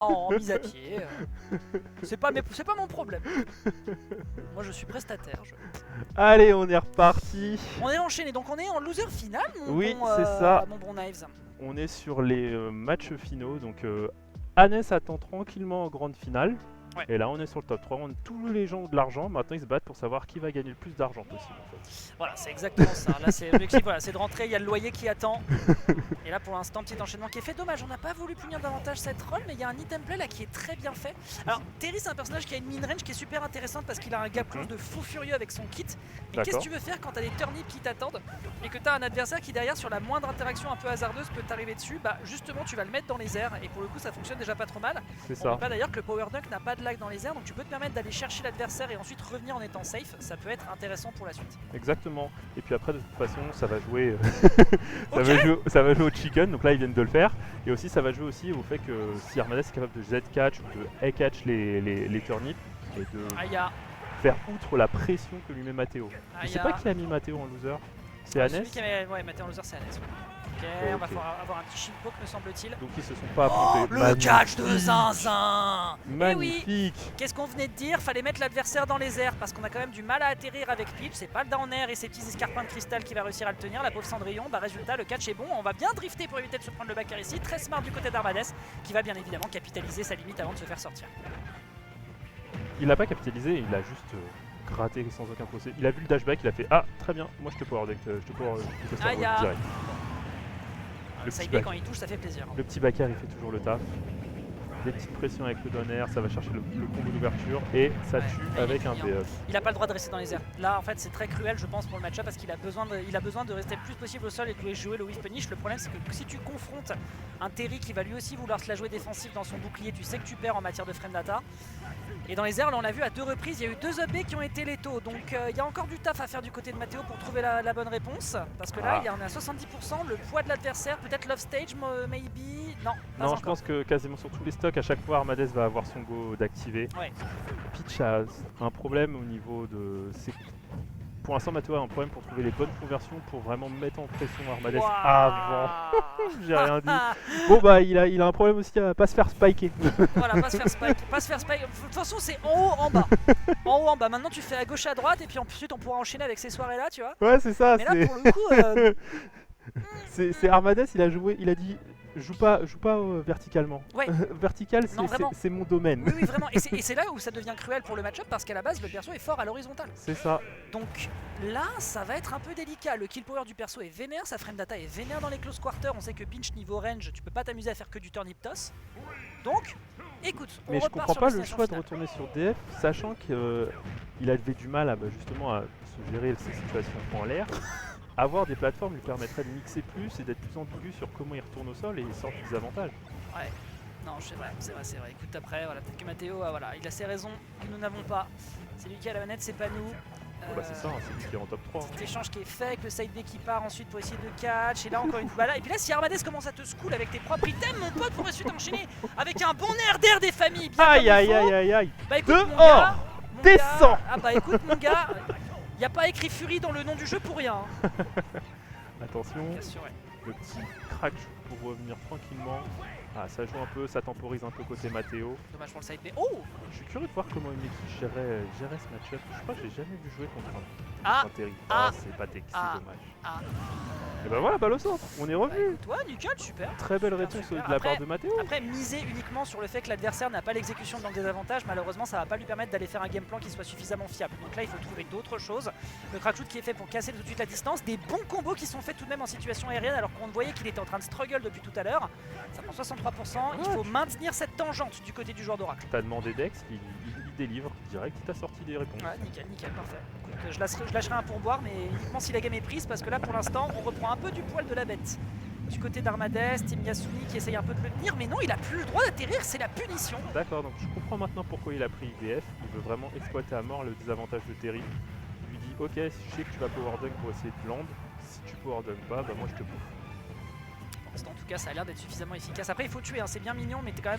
en mise à pied. C'est pas mon problème. Moi je suis prestataire. Allez, on est reparti. On est enchaîné, donc on est en loser final, Oui, c'est ça. mon bon Knives. On est sur les matchs finaux. Donc, Hannes attend tranquillement en grande finale. Ouais. Et là, on est sur le top 3. Tous les gens ont de l'argent. Maintenant, ils se battent pour savoir qui va gagner le plus d'argent possible. En fait. Voilà, c'est exactement ça. Là, c'est l'objectif, voilà, c'est de rentrer. Il y a le loyer qui attend. Et là, pour l'instant, petit enchaînement qui est fait. Dommage, on n'a pas voulu punir davantage cette rôle, mais il y a un item play là qui est très bien fait. Alors, Terry, c'est un personnage qui a une mid-range qui est super intéressante parce qu'il a un gap close de fou furieux avec son kit. Et qu'est-ce que tu veux faire quand t'as des turnips qui t'attendent et que t'as un adversaire qui, derrière, sur la moindre interaction un peu hasardeuse, peut t'arriver dessus? Bah, justement, tu vas le mettre dans les airs. Et pour le coup, ça fonctionne déjà pas trop mal. C'est On ça. voit pas d'ailleurs que le power dunk n'a pas de lag dans les airs, donc tu peux te permettre d'aller chercher l'adversaire et ensuite revenir en étant safe. Ça peut être intéressant pour la suite. Exactement. Et puis après, de toute façon, ça va jouer, Ok. ça va jouer au chicken. Donc là, ils viennent de le faire. Et aussi, ça va jouer aussi au fait que si Armades est capable de Z-catch ou de A-catch les turnips et de Aïe. faire outre la pression que lui met Matteo. Je sais pas qui a mis Matteo en loser. C'est Hannes. Celui qui avait Matteo en loser, c'est Hannes. Ok, on va avoir un petit shield poke, me semble-t-il. Donc ils se sont pas Oh, affrontés. le catch de Zinzin. Magnifique. Et oui, qu'est-ce qu'on venait de dire? Fallait mettre l'adversaire dans les airs parce qu'on a quand même du mal à atterrir avec Peach. C'est pas le down air et ses petits escarpins de cristal qui va réussir à le tenir. La pauvre Cendrillon, bah résultat, le catch est bon. On va bien drifter pour éviter de se prendre le backer ici. Très smart du côté d'Armades qui va bien évidemment capitaliser sa limite avant de se faire sortir. Il n'a pas capitalisé, il a juste gratté sans aucun procès. Il a vu le dashback, il a fait ah très bien, moi je te power deck, je te power direct. Le side B quand il touche, ça fait plaisir. Le petit backer il fait toujours le taf. Des petites pressions avec le donner, ça va chercher le combo d'ouverture et ça tue avec un BF. Il n'a pas le droit de rester dans les airs. Là en fait c'est très cruel je pense pour le match-up parce qu'il a besoin de rester le plus possible au sol et de jouer le whiff punish. Le problème c'est que si tu confrontes un Terry qui va lui aussi vouloir se la jouer défensive dans son bouclier, tu sais que tu perds en matière de frame data. Et dans les airs, là, on l'a vu à 2 reprises, il y a eu 2 up B qui ont été létaux. Donc il y a encore du taf à faire du côté de Matteo pour trouver la bonne réponse. Parce que là, on est à 70%, le poids de l'adversaire, peut-être love stage, maybe. Non, pas non, encore. je pense que quasiment sur tous les stocks, à chaque fois, Armades va avoir son go d'activer. Ouais. Peach a un problème au niveau de ses... Pour l'instant, Matteo a un problème pour trouver les bonnes conversions pour vraiment mettre en pression Armades avant. J'ai rien dit. Bon bah il a un problème aussi à pas se faire spiker. Voilà, pas se faire spike. De toute façon c'est en haut, en bas. En haut, en bas. Maintenant tu fais à gauche, à droite et puis ensuite on pourra enchaîner avec ces soirées là, tu vois. Ouais c'est ça. Mais là pour le coup... c'est Armades, il a dit joue pas verticalement. Ouais. Vertical c'est mon domaine. Oui vraiment, et c'est là où ça devient cruel pour le match-up parce qu'à la base le perso est fort à l'horizontale. C'est ça. Donc là ça va être un peu délicat, le kill power du perso est vénère, sa frame data est vénère dans les close quarters, on sait que Pinch niveau range tu peux pas t'amuser à faire que du turnip toss. Donc écoute, on mais je comprends pas le choix finale. de retourner sur DF sachant qu'il avait du mal à justement à se gérer ces situations en l'air. Avoir des plateformes lui permettrait de mixer plus et d'être plus ambigu sur comment il retourne au sol et il sort des avantages. Ouais, non c'est vrai. Écoute après, voilà, peut-être que Matteo, voilà, il a ses raisons que nous n'avons pas. C'est lui qui a la manette, c'est pas nous. Bah c'est ça, hein, c'est lui qui est en top 3. Cet échange qui est fait avec le side B qui part ensuite pour essayer de catch. Et là encore une fois, là, et puis là si Armades commence à te school avec tes propres items, mon pote pourrait ensuite enchaîner avec un bon RDR des familles. Bien aïe aïe aïe aïe aïe. Bah écoute mon gars, mon descends. Ah bah écoute mon gars, y a pas écrit Fury dans le nom du jeu pour rien. Attention, le petit crack pour revenir tranquillement. Ah ça joue un peu, ça temporise un peu côté Matteo. Dommage pour le side B. Oh, je suis curieux de voir comment Meki gérait ce match-up. Je crois que j'ai jamais vu jouer contre un Terry. C'est pathétique, c'est dommage. Et bah voilà, balle au centre, on est revenu. Toi, nickel, super. Très belle réponse de la part de Matteo. Après, miser uniquement sur le fait que l'adversaire n'a pas l'exécution dans le désavantage, malheureusement, ça va pas lui permettre d'aller faire un game plan qui soit suffisamment fiable. Donc là, il faut trouver d'autres choses. Le crack shoot qui est fait pour casser tout de suite la distance, des bons combos qui sont faits tout de même en situation aérienne, alors qu'on voyait qu'il était en train de struggle depuis tout à l'heure. Ça prend 63%. Il faut maintenir cette tangente du côté du joueur d'Oracle. T'as demandé Dex, il délivre direct, il t'a sorti des réponses. Ouais, nickel, parfait. Écoute, je lâcherai un pourboire, mais uniquement si la game est prise, parce que là, pour l'instant, on reprend un peu du poil de la bête. Du côté d'Armades, Team Yasuni qui essaye un peu de le tenir, mais non, il a plus le droit d'atterrir, c'est la punition. D'accord, donc je comprends maintenant pourquoi il a pris IDF. Il veut vraiment exploiter à mort le désavantage de Terry. Il lui dit ok, je sais que tu vas power dunk pour essayer de land. Si tu power dunk pas, bah moi je te bouffe. En tout cas, ça a l'air d'être suffisamment efficace. Après, il faut tuer, hein, c'est bien mignon, mais t'as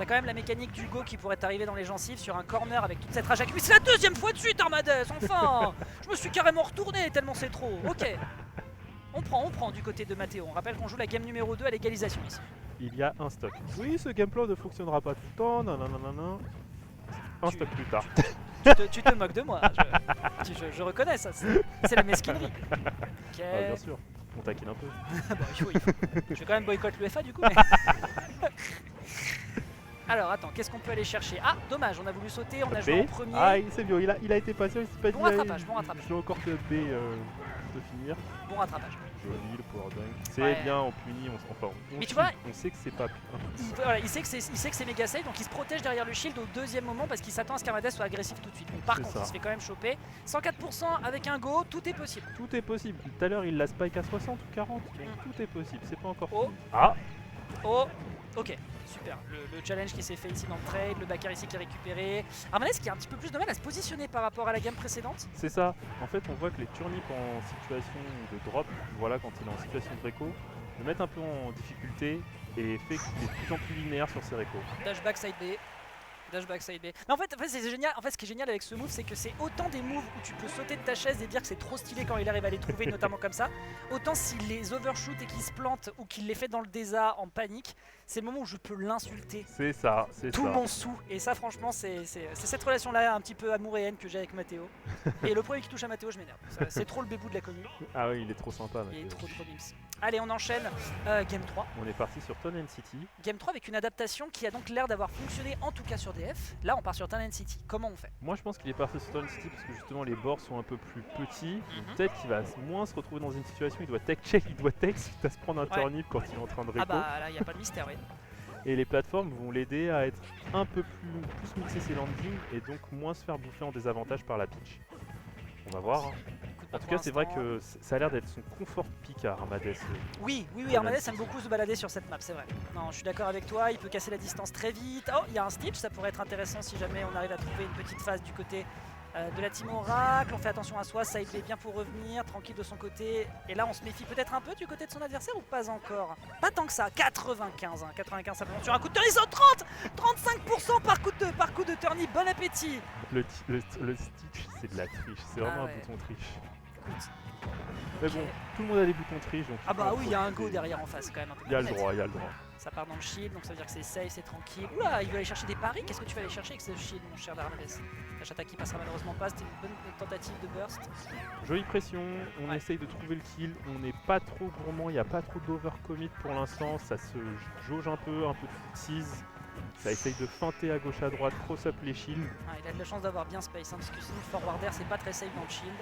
quand même la mécanique du go qui pourrait t'arriver dans les gencives sur un corner avec toute cette rage. Mais c'est la deuxième fois de suite, Armades, enfin. Je me suis carrément retourné tellement c'est trop. Ok. On prend du côté de Matteo. On rappelle qu'on joue la game numéro 2 à l'égalisation ici. il y a un stock. Oui, ce gameplay ne fonctionnera pas tout le temps, nanana. Un stock plus tard. Tu te moques de moi, je reconnais ça, c'est la mesquinerie. Ok. Ah, bien sûr, on taquine un peu. Bon, il faut. Je vais quand même boycotter l'UEFA du coup. Mais... Alors attends, qu'est-ce qu'on peut aller chercher? Ah, dommage, on a voulu sauter, on a joué en premier. Ah, c'est bien, il a été patient, il s'est pas Bon dit. rattrapage, bon rattrapage. Je vais encore que B de finir. Bon rattrapage. Joli le power dunk. C'est Ouais. bien, on punit, Mais tu vois, on sait que c'est pas il sait que c'est méga safe, donc il se protège derrière le shield au deuxième moment parce qu'il s'attend à ce qu'Armades soit agressif tout de suite. Donc, par contre, il se fait quand même choper. 104% avec un go, tout est possible. Tout est possible. Tout à l'heure, il l'a spike à 60 ou 40. Donc tout est possible, c'est pas encore Oh. fini. Ah, Oh, ok, super. Le challenge qui s'est fait ici dans le trade, le backer ici qui est récupéré. Armades qui a un petit peu plus de mal à se positionner par rapport à la gamme précédente. c'est ça. En fait, on voit que les turnips en situation de drop, voilà, quand il est en situation de réco, le mettent un peu en difficulté et fait qu'il est de plus en plus linéaire sur ses récos. Dash back side B. Dash back side B. Mais en fait c'est génial. En fait, ce qui est génial avec ce move, c'est que c'est autant des moves où tu peux sauter de ta chaise et dire que c'est trop stylé quand il arrive à les trouver, notamment comme ça. Autant s'il les overshoot et qu'il se plante ou qu'il les fait dans le désert en panique, c'est le moment où je peux l'insulter. C'est ça, c'est Tout ça. mon sou. Et ça, franchement, c'est cette relation-là un petit peu amour et haine que j'ai avec Mathéo. Et le premier qui touche à Mathéo, je m'énerve. C'est trop le bébou de la commune. Ah oui, il est trop sympa. Il est Mathéo. trop bims. Allez, on enchaîne. Game 3. On est parti sur Town City. Game 3 avec une adaptation qui a donc l'air d'avoir fonctionné en tout cas sur DF. Là on part sur Town City. Comment on fait? Moi je pense qu'il est parti sur Town City parce que justement les bords sont un peu plus petits. Mhm. Peut-être qu'il va moins se retrouver dans une situation, il doit tech check, il doit tech, il va se prendre un Ouais. turnip quand il est en train de réco. Ah bah là il n'y a pas de mystère, oui. Et les plateformes vont l'aider à être un peu plus mixer ses landings et donc moins se faire bouffer en désavantage par la pitch. On va voir. Hein. Écoute, En pas tout pour cas, c'est vrai l'instant. que ça a l'air d'être son confort pick à Armades. Oui, Town Armades City. aime beaucoup se balader sur cette map, c'est vrai. Non, je suis d'accord avec toi, il peut casser la distance très vite. Oh, il y a un Stitch, ça pourrait être intéressant si jamais on arrive à trouver une petite phase du côté de la team Oracle. On fait attention à soi, ça il fait bien pour revenir, tranquille de son côté. Et là on se méfie peut-être un peu du côté de son adversaire ou pas encore? Pas tant que ça, 95, hein. 95 simplement sur un coup de turnip, 130 35% par coup de turnip, bon appétit. Le Stitch, c'est de la triche, c'est vraiment ouais. un bouton triche. Écoute, Mais ok. bon, tout le monde a des boutons triche. Donc Ah bah oui, il y a un go profiter. derrière en face quand même un peu. Il y a le complexe. droit, il y a le droit. Ça part dans le shield, donc ça veut dire que c'est safe, c'est tranquille. Oula, il veut aller chercher des paris. Qu'est-ce que tu vas aller chercher avec ce shield, mon cher Darnabes? La Chata qui passera malheureusement pas, c'était une bonne tentative de burst. Jolie pression, on Ouais. essaye de trouver le kill, on n'est pas trop gourmand, il n'y a pas trop d'overcommit pour l'instant, ça se jauge un peu de tease. Ça essaye de feinter à gauche à droite, cross up les shields. Ah, il a de la chance d'avoir bien space, hein, parce que sinon le forward air c'est pas très safe dans le shield.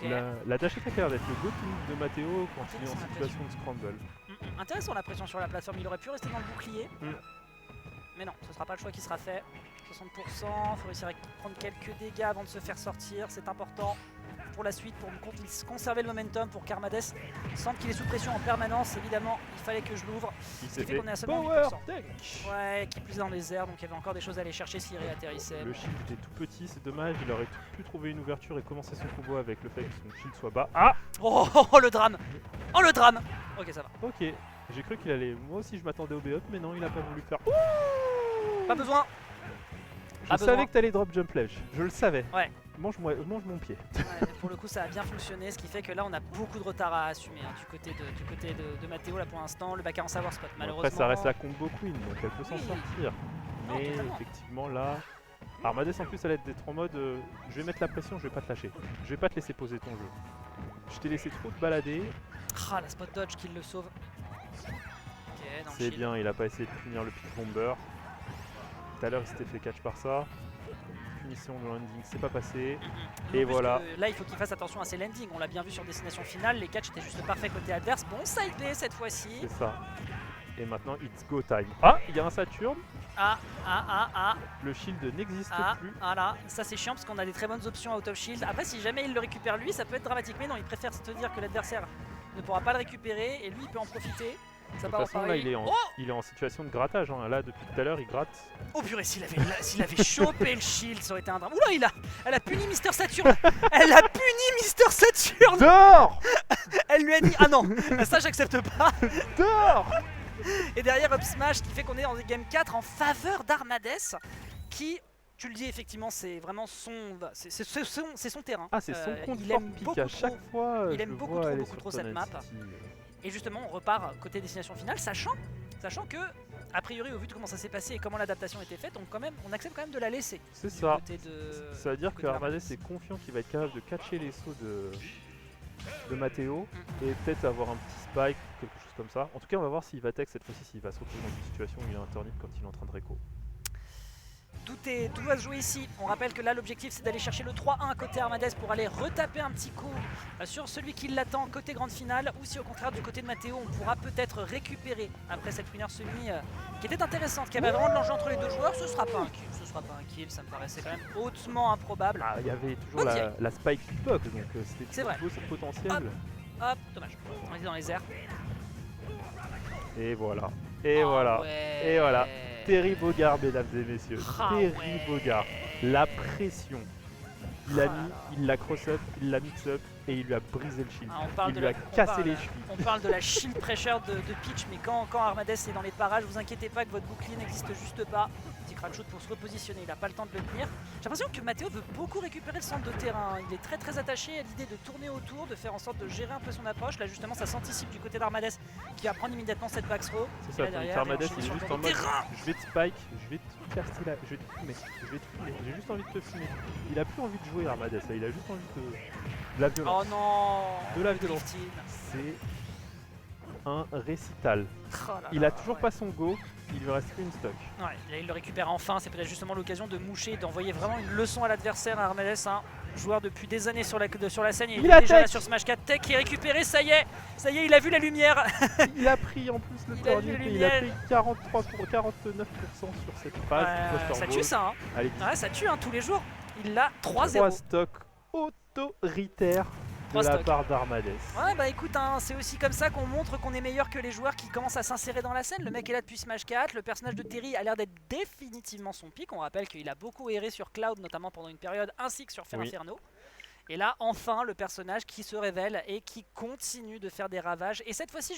Ok. La dash attack a l'air d'être le go-to de Mathéo quand il est en Intéressant, situation de scramble. Intéressant la pression sur la plateforme, il aurait pu rester dans le bouclier. Mm. Mais non, ce sera pas le choix qui sera fait. 60%, faut réussir à prendre quelques dégâts avant de se faire sortir, c'est important pour la suite, pour conserver le momentum, pour qu'Armades sente qu'il est sous pression en permanence. Évidemment, il fallait que je l'ouvre. Il Ce s'est qui fait fait qu'on est à seulement power 8%. deck. Ouais, qui plus dans les airs, donc il y avait encore des choses à aller chercher s'il réatterrissait. Le shield était tout petit, c'est dommage, il aurait pu trouver une ouverture et commencer son combo avec le fait que son shield soit bas. Ah, Oh, le drame! Oh le drame! Ok, ça va. ok, j'ai cru qu'il allait... Moi aussi je m'attendais au B-up, mais non, il a pas voulu faire... Pas besoin! Je Pas savais besoin. que t'allais drop jump ledge, je le savais. Ouais. Mange mon pied. Ouais, pour le coup, ça a bien fonctionné, ce qui fait que là, on a beaucoup de retard à assumer hein, du côté de Mathéo là pour l'instant. Le bac en savoir spot, malheureusement. Après ça reste la combo queen, donc elle peut s'en Oui. sortir. Non, Mais totalement. effectivement là... Armades en plus elle a l'air d'être en mode je vais mettre la pression, je vais pas te lâcher. Je vais pas te laisser poser ton jeu. Je t'ai laissé trop te balader, Ah, la spot dodge qui le sauve. Ok, dans le c'est shield. bien, il a pas essayé de punir le pick bomber. Tout à l'heure il s'était fait catch par ça. Punition de landing, c'est pas passé. D'autant Et plus voilà. que Là, il faut qu'il fasse attention à ses landings. On l'a bien vu sur Destination Finale, les catchs étaient juste parfaits côté adverse. Bon side B cette fois-ci. C'est ça. Et maintenant it's go time. Ah, il y a un Saturn, Ah, le shield n'existe plus. là, ça c'est chiant parce qu'on a des très bonnes options out of shield. Après, si jamais il le récupère lui, ça peut être dramatique. Mais non, il préfère se dire que l'adversaire ne pourra pas le récupérer et lui il peut en profiter. Ça De part toute au façon là pari. il est, Oh, en situation de grattage. Hein. Là depuis tout à l'heure il gratte. oh purée, s'il avait chopé le shield, ça aurait été un drame. Oula, elle a puni Mister Saturn. Elle a puni Mister Saturn. Dehors. Elle lui a dit ah non, ça j'accepte pas. Dehors. Et derrière up smash qui fait qu'on est dans des game 4 en faveur d'Armades qui, tu le dis effectivement, c'est vraiment c'est son terrain. Ah, c'est son compte il fort aime pick beaucoup à chaque fois. il je aime le beaucoup vois trop, aller beaucoup sur trop cette Town map. City. Et justement on repart côté destination finale, sachant Sachant que, a priori, au vu de comment ça s'est passé et comment l'adaptation était faite, on accepte quand même de la laisser. C'est ça. Côté de... Ça veut dire du que côté Armadès est confiant qu'il va être capable de catcher les sauts de Matteo et peut-être avoir un petit spike, quelque chose comme ça. En tout cas, on va voir s'il va tech cette fois-ci, s'il va se retrouver dans une situation où il a un turnip quand il est en train de réco. Tout va se jouer ici. On rappelle que là l'objectif c'est d'aller chercher le 3-1 côté Armadès pour aller retaper un petit coup sur celui qui l'attend côté grande finale, ou si au contraire du côté de Matteo on pourra peut-être récupérer après cette winner semi qui était intéressante, qui avait vraiment de l'enjeu entre les deux joueurs. Ce sera pas un kill, ça me paraissait quand même hautement improbable. Ah, il y avait toujours la spike du puck, donc c'était toujours ce potentiel. Hop, dommage, on est dans les airs. Et voilà, et voilà, et voilà. Terry Bogard, mesdames et messieurs. Terry Bogard. La pression. Il l'a cross-up, il l'a mix-up et il lui a brisé le shield. Il lui a cassé les chevilles. On parle de la shield pressure de Peach, mais quand Armadès est dans les parages, vous inquiétez pas que votre bouclier n'existe juste pas. Petit crack shoot pour se repositionner, il n'a pas le temps de le tenir. J'ai l'impression que Matteo veut beaucoup récupérer le centre de terrain. Il est très attaché à l'idée de tourner autour, de faire en sorte de gérer un peu son approche. Là justement ça s'anticipe du côté d'Armadès qui va prendre immédiatement cette back throw. C'est ça, derrière, Armadès il est juste en mode je vais te spike, je vais te faire style, je vais te fumer, j'ai juste envie de te fumer. Il a plus envie de jouer Armadès, il a juste envie de la violence. Oh non, de la violence. C'est un récital. Il a toujours pas son go, il lui reste une stock. Ouais, là il le récupère enfin, c'est peut-être justement l'occasion de moucher, d'envoyer vraiment une leçon à l'adversaire, à Armadès, hein. Joueur depuis des années sur la scène, il est déjà là sur Smash 4, tech qui est récupéré, ça y est, il a vu la lumière. Il a pris en plus le turnip et il a pris 49% sur cette phase. Ça tue ça, hein. Allez, ouais, ça tue hein, tous les jours. Il a 3-0. 3 stocks autoritaires de la part d'Armadès. Ouais bah écoute, hein, c'est aussi comme ça qu'on montre qu'on est meilleur que les joueurs qui commencent à s'insérer dans la scène. Le mec est là depuis Smash 4, le personnage de Terry a l'air d'être définitivement son pic. On rappelle qu'il a beaucoup erré sur Cloud notamment pendant une période, ainsi que sur Fer Inferno. Et là enfin le personnage qui se révèle et qui continue de faire des ravages, et cette fois-ci